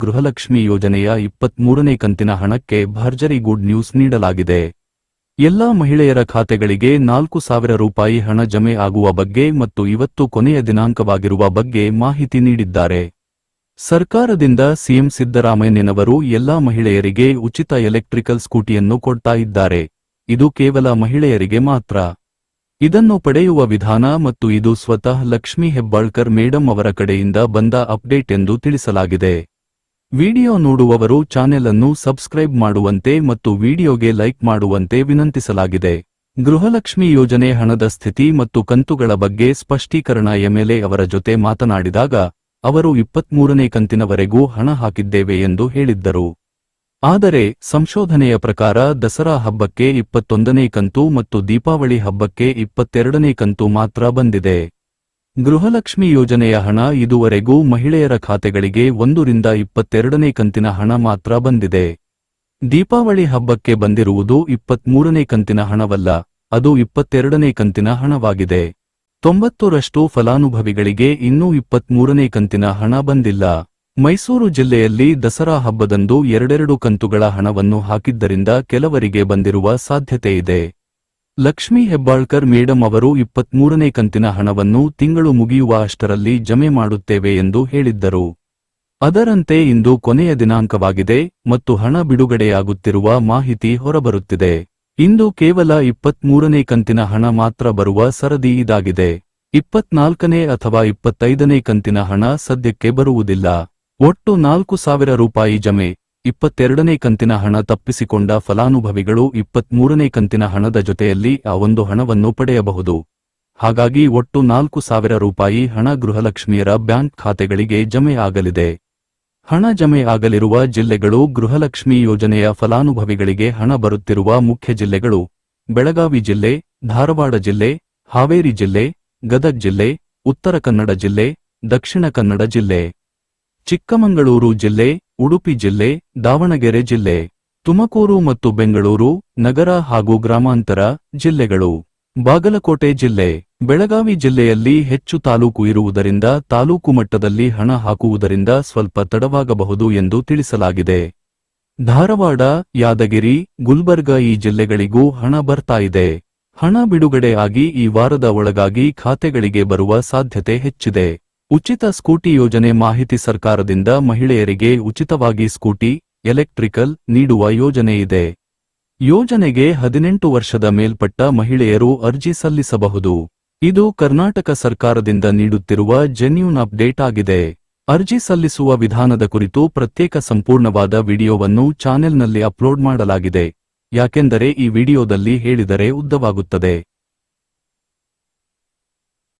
ಗೃಹಲಕ್ಷ್ಮಿ ಯೋಜನೆಯ 23ನೇ ಕಂತಿನ ಹಣಕ್ಕೆ ಭರ್ಜರಿ ಗುಡ್ ನ್ಯೂಸ್ ನೀಡಲಾಗಿದೆ. ಎಲ್ಲಾ ಮಹಿಳೆಯರ ಖಾತೆಗಳಿಗೆ 4,000 ರೂಪಾಯಿ ಹಣ ಜಮೆ ಆಗುವ ಬಗ್ಗೆ ಮತ್ತು ಇವತ್ತು ಕೊನೆಯ ದಿನಾಂಕವಾಗಿರುವ ಬಗ್ಗೆ ಮಾಹಿತಿ ನೀಡಿದ್ದಾರೆ. ಸರ್ಕಾರದಿಂದ ಸಿಎಂ ಸಿದ್ದರಾಮಯ್ಯನವರು ಎಲ್ಲಾ ಮಹಿಳೆಯರಿಗೆ ಉಚಿತ ಎಲೆಕ್ಟ್ರಿಕಲ್ ಸ್ಕೂಟಿಯನ್ನು ಕೊಡ್ತಾ ಇದ್ದಾರೆ. ಇದು ಕೇವಲ ಮಹಿಳೆಯರಿಗೆ ಮಾತ್ರ. ಇದನ್ನು ಪಡೆಯುವ ವಿಧಾನ ಮತ್ತು ಇದು ಸ್ವತಃ ಲಕ್ಷ್ಮೀ ಹೆಬ್ಬಾಳ್ಕರ್ ಮೇಡಂ ಅವರ ಕಡೆಯಿಂದ ಬಂದ ಅಪ್ಡೇಟ್ ಎಂದು ತಿಳಿಸಲಾಗಿದೆ. ವಿಡಿಯೋ ನೋಡುವವರು ಚಾನೆಲ್ ಅನ್ನು ಸಬ್ಸ್ಕ್ರೈಬ್ ಮಾಡುವಂತೆ ಮತ್ತು ವಿಡಿಯೋಗೆ ಲೈಕ್ ಮಾಡುವಂತೆ ವಿನಂತಿಸಲಾಗಿದೆ. ಗೃಹಲಕ್ಷ್ಮಿ ಯೋಜನೆ ಹಣದ ಸ್ಥಿತಿ ಮತ್ತು ಕಂತುಗಳ ಬಗ್ಗೆ ಸ್ಪಷ್ಟೀಕರಣ ಎಂಎಲ್ಎ ಅವರ ಜೊತೆ ಮಾತನಾಡಿದಾಗ ಅವರು 23ನೇ ಕಂತಿನವರೆಗೂ ಹಣ ಹಾಕಿದ್ದೇವೆ ಎಂದು ಹೇಳಿದ್ದರು. ಆದರೆ ಸಂಶೋಧನೆಯ ಪ್ರಕಾರ ದಸರಾ ಹಬ್ಬಕ್ಕೆ 21ನೇ ಕಂತು ಮತ್ತು ದೀಪಾವಳಿ ಹಬ್ಬಕ್ಕೆ 22ನೇ ಕಂತು ಮಾತ್ರ ಬಂದಿದೆ. ಗೃಹಲಕ್ಷ್ಮಿ ಯೋಜನೆಯ ಹಣ ಇದುವರೆಗೂ ಮಹಿಳೆಯರ ಖಾತೆಗಳಿಗೆ 1 ರಿಂದ 22ನೇ ಕಂತಿನ ಹಣ ಮಾತ್ರ ಬಂದಿದೆ. ದೀಪಾವಳಿ ಹಬ್ಬಕ್ಕೆ ಬಂದಿರುವುದು 23ನೇ ಕಂತಿನ ಹಣವಲ್ಲ, ಅದು 22ನೇ ಕಂತಿನ ಹಣವಾಗಿದೆ. 90ರಷ್ಟು ಫಲಾನುಭವಿಗಳಿಗೆ ಇನ್ನೂ 23ನೇ ಕಂತಿನ ಹಣ ಬಂದಿಲ್ಲ. ಮೈಸೂರು ಜಿಲ್ಲೆಯಲ್ಲಿ ದಸರಾ ಹಬ್ಬದಂದು 2 ಕಂತುಗಳ ಹಣವನ್ನು ಹಾಕಿದ್ದರಿಂದ ಕೆಲವರಿಗೆ ಬಂದಿರುವ ಸಾಧ್ಯತೆ ಇದೆ. ಲಕ್ಷ್ಮೀ ಹೆಬ್ಬಾಳ್ಕರ್ ಮೇಡಂ ಅವರು 23ನೇ ಕಂತಿನ ಹಣವನ್ನು ತಿಂಗಳು ಮುಗಿಯುವ ಅಷ್ಟರಲ್ಲಿ ಜಮೆ ಮಾಡುತ್ತೇವೆ ಎಂದು ಹೇಳಿದ್ದರು. ಅದರಂತೆ ಇಂದು ಕೊನೆಯ ದಿನಾಂಕವಾಗಿದೆ ಮತ್ತು ಹಣ ಬಿಡುಗಡೆಯಾಗುತ್ತಿರುವ ಮಾಹಿತಿ ಹೊರಬರುತ್ತಿದೆ. ಇಂದು ಕೇವಲ 23ನೇ ಕಂತಿನ ಹಣ ಮಾತ್ರ ಬರುವ ಸರದಿ ಇದಾಗಿದೆ. 24ನೇ ಅಥವಾ 25ನೇ ಕಂತಿನ ಹಣ ಸದ್ಯಕ್ಕೆ ಬರುವುದಿಲ್ಲ. ಒಟ್ಟು 4,000 ರೂಪಾಯಿ ಜಮೆ. 22ನೇ ಕಂತಿನ ಹಣ ತಪ್ಪಿಸಿಕೊಂಡ ಫಲಾನುಭವಿಗಳು 23ನೇ ಕಂತಿನ ಹಣದ ಜೊತೆಯಲ್ಲಿ ಆ ಒಂದು ಹಣವನ್ನು ಪಡೆಯಬಹುದು. ಹಾಗಾಗಿ ಒಟ್ಟು 4,000 ರೂಪಾಯಿ ಹಣ ಗೃಹಲಕ್ಷ್ಮಿಯರ ಬ್ಯಾಂಕ್ ಖಾತೆಗಳಿಗೆ ಜಮೆ ಆಗಲಿದೆ. ಹಣ ಜಮೆ ಆಗಲಿರುವ ಜಿಲ್ಲೆಗಳು ಗೃಹಲಕ್ಷ್ಮಿ ಯೋಜನೆಯ ಫಲಾನುಭವಿಗಳಿಗೆ ಹಣ ಬರುತ್ತಿರುವ ಮುಖ್ಯ ಜಿಲ್ಲೆಗಳು: ಬೆಳಗಾವಿ ಜಿಲ್ಲೆ, ಧಾರವಾಡ ಜಿಲ್ಲೆ, ಹಾವೇರಿ ಜಿಲ್ಲೆ, ಗದಗ ಜಿಲ್ಲೆ, ಉತ್ತರ ಕನ್ನಡ ಜಿಲ್ಲೆ, ದಕ್ಷಿಣ ಕನ್ನಡ ಜಿಲ್ಲೆ, ಚಿಕ್ಕಮಗಳೂರು ಜಿಲ್ಲೆ, ಉಡುಪಿ ಜಿಲ್ಲೆ, ದಾವಣಗೆರೆ ಜಿಲ್ಲೆ, ತುಮಕೂರು ಮತ್ತು ಬೆಂಗಳೂರು ನಗರ ಹಾಗೂ ಗ್ರಾಮಾಂತರ ಜಿಲ್ಲೆಗಳು, ಬಾಗಲಕೋಟೆ ಜಿಲ್ಲೆ. ಬೆಳಗಾವಿ ಜಿಲ್ಲೆಯಲ್ಲಿ ಹೆಚ್ಚು ತಾಲೂಕು ಇರುವುದರಿಂದ ತಾಲೂಕು ಮಟ್ಟದಲ್ಲಿ ಹಣ ಹಾಕುವುದರಿಂದ ಸ್ವಲ್ಪ ತಡವಾಗಬಹುದು ಎಂದು ತಿಳಿಸಲಾಗಿದೆ. ಧಾರವಾಡ, ಯಾದಗಿರಿ, ಗುಲ್ಬರ್ಗ ಈ ಜಿಲ್ಲೆಗಳಿಗೂ ಹಣ ಬರ್ತಾ ಇದೆ. ಹಣ ಬಿಡುಗಡೆ ಆಗಿ ಈ ವಾರದ ಒಳಗಾಗಿ ಖಾತೆಗಳಿಗೆ ಬರುವ ಸಾಧ್ಯತೆ ಹೆಚ್ಚಿದೆ. ಉಚಿತ ಸ್ಕೂಟಿ ಯೋಜನೆ ಮಾಹಿತಿ: ಸರ್ಕಾರದಿಂದ ಮಹಿಳೆಯರಿಗೆ ಉಚಿತವಾಗಿ ಸ್ಕೂಟಿ, ಎಲೆಕ್ಟ್ರಿಕಲ್ ನೀಡುವ ಯೋಜನೆ ಇದೆ. ಯೋಜನೆಗೆ 18 ವರ್ಷದ ಮೇಲ್ಪಟ್ಟ ಮಹಿಳೆಯರು ಅರ್ಜಿ ಸಲ್ಲಿಸಬಹುದು. ಇದು ಕರ್ನಾಟಕ ಸರ್ಕಾರದಿಂದ ನೀಡುತ್ತಿರುವ ಜೆನ್ಯೂನ್ ಅಪ್ಡೇಟ್ ಆಗಿದೆ. ಅರ್ಜಿ ಸಲ್ಲಿಸುವ ವಿಧಾನದ ಕುರಿತು ಪ್ರತ್ಯೇಕ ಸಂಪೂರ್ಣವಾದ ವಿಡಿಯೋವನ್ನು ಚಾನೆಲ್ನಲ್ಲಿ ಅಪ್ಲೋಡ್ ಮಾಡಲಾಗಿದೆ. ಯಾಕೆಂದರೆ ಈ ವಿಡಿಯೋದಲ್ಲಿ ಹೇಳಿದರೆ ಉದ್ದವಾಗುತ್ತದೆ.